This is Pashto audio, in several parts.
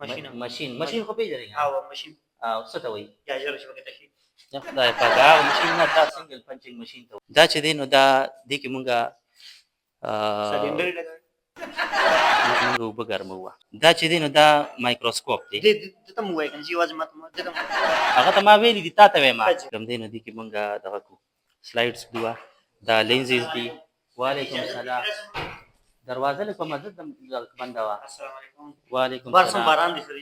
ماشين خو پیژنې او ماشين څه ته وایي یا ژر شبکه تشي د خدای پاک هغه ماشین نه دا سنگل پنچینګ ماشین ته دا چې دی نو دا دې کې مونږه سلندر لګا مونږ اوبه ګرموو دا چې دی نو دا مایکروسکوپ دی د تم وای کنه چې واځه ماته د تم هغه ته ما ویلي دي تا ته وایم کوم دی نو دې کې مونږه دغه کو سلایډز دوه دا لینزز دي وعلیکم السلام دروازه له کومه د بنده وا السلام علیکم وعلیکم بارسم السلام باران دي سره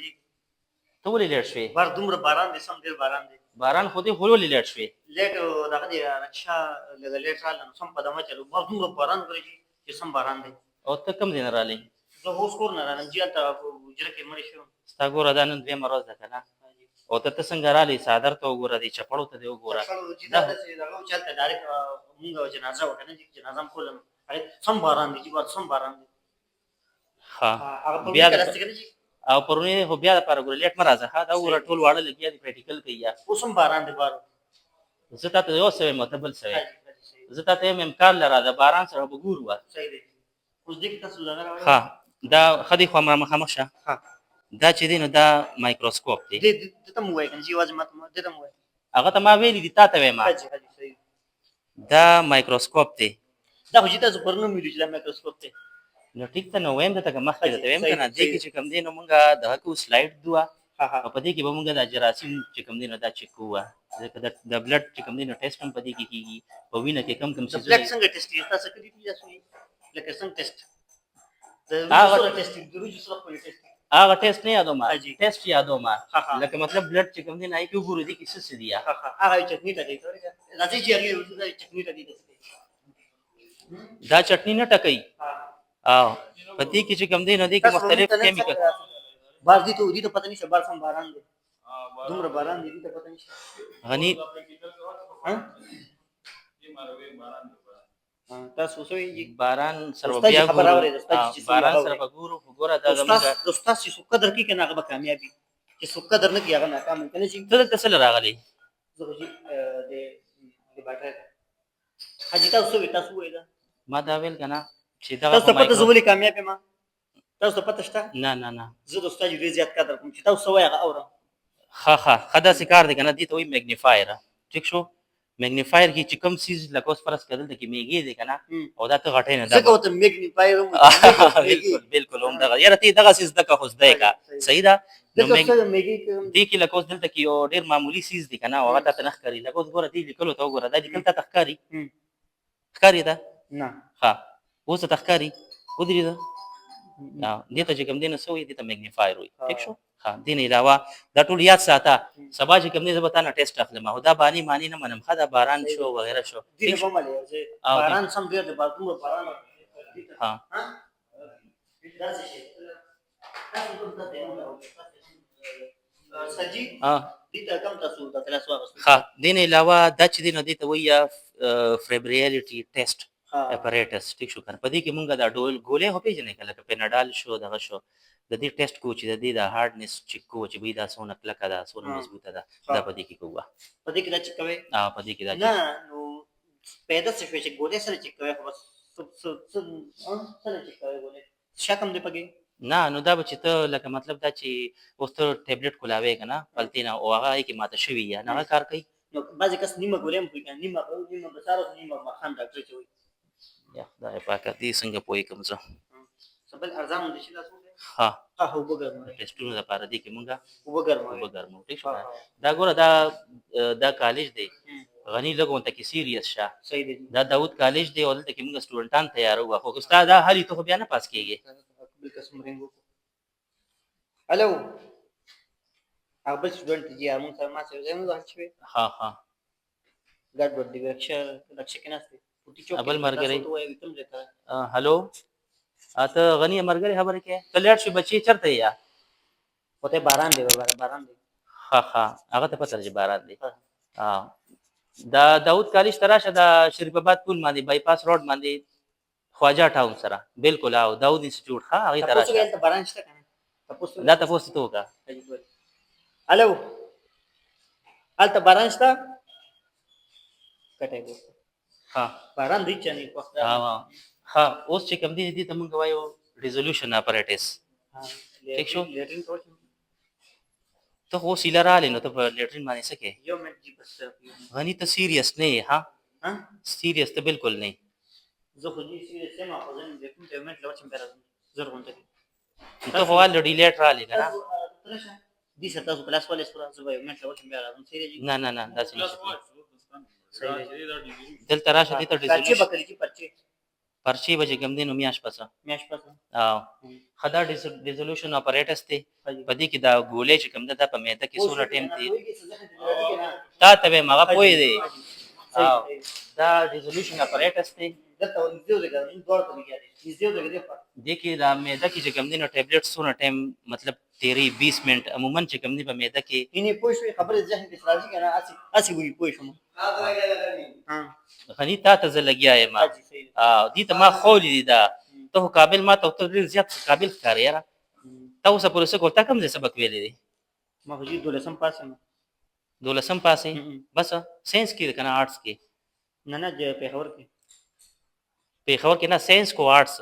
ته ولې لیټ شوې بار دومره باران دي سم ډیر باران دي باران خو دې ولې لیټ شوې لیټ دغه دی رکشا لږ لیټ رااله سم په دمه چلو بار دومره باران کوي چې سم باران دي او ته کوم دین را لې زه اوس کور نه راځم چې ته وجره کې مړ شو ستا ګوره دا نن دوی مروز ده کنه او ته څنګه را لې صادر ته وګوره دې چپړو ته دې وګوره دا دغه چلته ډایرک موږ جنازه وکنه چې جنازه کولم سم باران دي چې بار سم باران دي ها بیا او پرونی هو بیا لپاره ګور لیټ مرزه ها دا ور ټول واړه لګیا دي پریکټیکل کوي یا اوسم باران دی بار زه ته یو څه متبل څه زه ته امکان لرا دا باران سره وګور و صحیح دی اوس دې تاسو لګا ها دا خدي خو مخامخ شه ها دا چې دی نو دا مایکروسکوپ دی د تم وای کنه چې واځه ماته د تم وای هغه ته ما ویلي دي تا ته وایم صحیح دا مایکروسکوپ دی دا خو چې تاسو پرنو ملي چې دا مایکروسکوپ دی نو ټیک ته نو وایم ته مخکې ته وایم کنه دې کې چې کوم دی نو مونږه د کو سلایډ دوه په دې کې به مونږه د جراثیم چې کوم دی نو دا چیک کوه ځکه د بلډ چې کوم دی نو ټیسټ هم په دې کې کیږي په وینه کې کم څه بلډ څنګه ټیسټ کیږي تاسو کړی دی تاسو لکه څنګه ټیسټ هغه ټیسټ د روج سره په ټیسټ هغه ټیسټ نه یادو ما ټیسټ یادو ما لکه مطلب بلډ چې کوم دی نه کې وګورو دي کې څه دي هغه چټنی ټکی راځي چې هغه چټنی ټکی دا چټنی نه ټکی او پتی کې چې کوم دی نو دي کې مختلف کیمیکل بار دي ته دي ته پته نشي بار سم باران دي دومره باران دي ته پته نشي غني تاسو سوي باران سره بیا باران سره وګوره دا زموږ دوستا چې څو قدر کې کنه هغه کامیابی چې څو قدر نه کیږي هغه ناکام کنه چې ته تسل راغلی زه د باټر حاجی تاسو وې دا ما دا ویل کنه چې دا تاسو پته زولې کامیاب ما تاسو پته شته نه زه د استاد ډیر زیات قدر کوم چې تاسو وایغه اورم خدا سکار دی کنه دي ته وی میګنیفایر ټیک شو میګنیفایر کی چې کوم سیز لکه اوس فرض کړل د کی میګي دی کنه او دا ته غټه نه ده زه کوم میګنیفایر بالکل هم دا یاره تی دغه سیز دغه خو زده کا صحیح ده نو میګي دی کی لکه اوس دلته کی یو ډیر معمولی سیز دی کنه او هغه ته نخ کاری لکه اوس ګوره دی لیکلو ته ګوره دا لیکل ته تخکاری ښکاری ده نه ها اوس تخکاری ودرې ده دې ته چې کوم دینه سوې دې ته میګنیفایر وي ٹھیک شو ها دین علاوه دا ټول یاد ساته سبا چې کوم دې زبتا نه ټیسټ اخلم او دا باندې معنی نه منم خدا باران شو وغیرہ شو دې په مالې باران سم دې د باران ها سجی دې ته کوم تاسو د کلاس واغستو ها دین علاوه دا چې دې نو دې ته ویا فیبریلیټی ټیسټ اپریټس ټیک شو کنه پدې کې مونږه دا ډول ګولې هو پیژنې کله چې پیناډال شو دغه شو د دې ټیسټ کو چې د دې د هارډنس چیک کو چې به دا سونه کلکه ده سونه مضبوطه ده دا پدې کې کوه پدې کې دا چیک کوي پدې کې دا نه نو پیدا څه شي چې ګولې سره چیک کوي خو بس سره چیک کوي ګولې شکم دې پګي نه نو دا به چې ته لکه مطلب دا چې اوس ته ټابلیټ کولاوي کنه پلتینا او هغه کې ماته شوی یا نه کار کوي نو بعضی کس نیمه ګولې هم کوي نیمه بسارو نیمه مخان ډاکټر چوي یا دا پاکه دې څنګه پوي کوم څه سبل ارزان دي چې تاسو ها وګورم ټیسټونو لپاره دي کې مونږه وګورم ټیک شو دا ګوره دا کالج دی غنی لګون ته کې سیریس شه صحیح دی دا داوود کالج دی او دلته کې مونږ سټوډنټان تیارو خو استاد دا هلي ته بیا نه پاس کیږي بل قسم رنګو الو هغه سټوډنټ دی موږ سره ما سره زموږ راځي ها ګډ ورته ورکشه کې ناشته ابل مرګري هالو اته غنی مرګري خبره کې کلیټ شي بچي چرته یا وته باران دی ها هغه ته پته چې باران دی دا داوود کالج تراشه دا شریف آباد پول باندې بای پاس روډ باندې خواجه ټاون سره بالکل او داوود انسټیټیوټ ها هغه تراشه تاسو ته باران شته کنه تاسو ته وکا الو الته باران شته کټه ګو ها باران دی چني وخت ها اوس چې کوم دي ته مونږ وایو ریزولوشن اپریټس ٹھیک شو ته خو اوس ایله رالې نو ته په لیټرین باندې څه کوې یو منټ جی بس غني ته سیریس نه یې ها ها سیریس ته بالکل نه یې زه خو دې سیریس یم خو زه دې کوم ته یو منټ لور چې راځم زر غونډه کې ته خو الریډي لیټ رالې که نه ترشه دې سره تاسو کلاس والے سره زه به یو منټ لور چې راځم سیریس نه نه نه داسې نشي دلته راشه دې ته پرچې ډیزولوشن بکري چې پرچې پرچې به چې کوم دی نو میاشت پسه میاش پس او ښه دا ډیزولوشن اپریټس دی په دې کې دا ګولۍ چې کوم ده دا په معده کې څومره ټایم تېر تا ته به مغه پوه دی او دا ریزولوشن اپریټس دی دلته نږدې ودرېږه موږ دواړه ته لګیا دي نږدې ودرېږه دې خوا دې کې دا معده کې چې کوم دی نو ټیبلیټ څونه ټایم مطلب تیری 20 منټ عموما چې کوم دی په معده کې یعنې پوه شوې خبرې ذهن کې راځي که نه هسې وي پوه شوم غني تا ته زه لګیا یم حاجي صحیح دی. او دې ته ما خولی دی دا ته خو قابل ما ته ته ډېر زیات قابل ښکارې یاره تا اوسه پورې څه کول تا کوم ځای سبق ویلی دی ما خو جي 12 پاس یم 12 پاسې بس ساینس کې دی که نه آرټس کې نه نه پېښور کې پېښور کې نه ساینس کو آرټس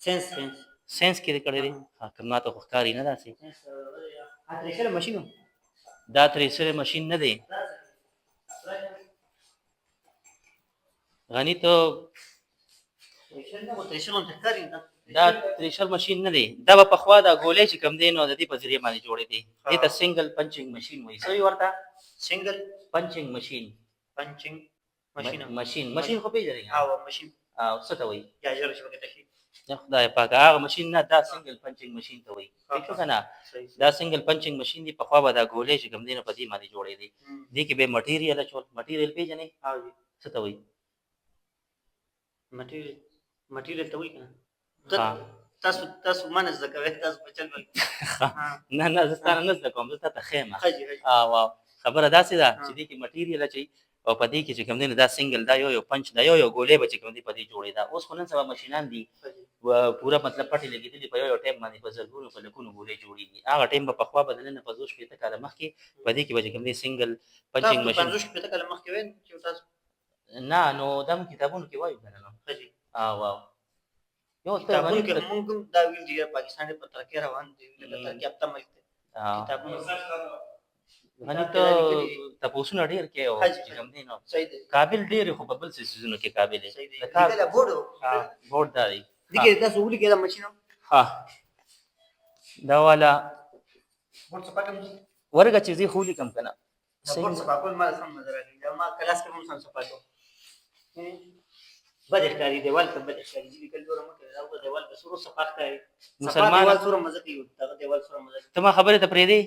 ساینس ساینس کې دی کړی دی که ما ته خو ښکاري نه داسې اتریشر ماشینو دا تریسر ماشین نه دی غني ته دا تریشر ماشین نه دی دا به پخوا دا ګولۍ چې کوم دی نو د دې په ذریعه باندې جوړې دي دې ته سنګل پنچینګ ماشین وایي څه وایي ورته سنګل پنچینګ ماشین پنچینګ ماشین خو پېژنې او ماشین او څه ته وایي یا ژر شبکه تشي یا خدای پاک هغه ماشین نه دا سنګل پنچینګ ماشین ته وایي ٹھیک شو که نه دا سنګل پنچینګ ماشین دی پخوا به دا ګولۍ چې کوم دی نو په دې باندې جوړې دي دې کې به مټیریل اچول مټیریل پېژنې څه ته وایي مټیریل ته وایي که نه تاسو ما نه زده کوئ تاسو په چل بل نه نه زه ستا نه نه زده کوم زه تا ته ښیم او خبره داسې ده چې دې کې مټیریل اچوي او په دې کې چې کوم دی نو دا سنګل دا یو پنچ دا یو ګولۍ به چې کوم دی په دې جوړې ده اوس خو نن سبا ماشینان دي پوره مطلب پټې لګېدلي په یو ټایم باندې په زرګونو په لکونو ګولۍ جوړېږي هغه ټایم به پخوا به دننه 50-50 کاله مخکې په دې کې به چې کوم دی سنګل پنچینګ ماشین 50 کاله مخکې وین چې تاسو نه نو دا موږ کتابونو کې وایو که نه نو او یو کتابونو کې موږ دا ویل دي پاکستان په ترقۍ روان دی لکه ترقۍ یافته ملک دی کتابونو غني ته تاسو ډېر کې او چې کوم دی نو قابل ډېر خو په بل څه سيزونو کې قابل دی د کار بورډ دا دی دغه تاسو ولي کې دا ماشینو ها دا والا بورډ څه پکم ورګه چې زی خو لیکم کنه بورډ څه پکول ما سم نظر راغلی دا ما کلاس کې هم سم څه پکو بده ښکاري دیوال ته بده ښکاري چې کله ډوره مکه دا دیوال په سورو صفات کوي مسلمان دیوال سورو مزه کوي دا دیوال سورو مزه ته ما خبره ته پرې دی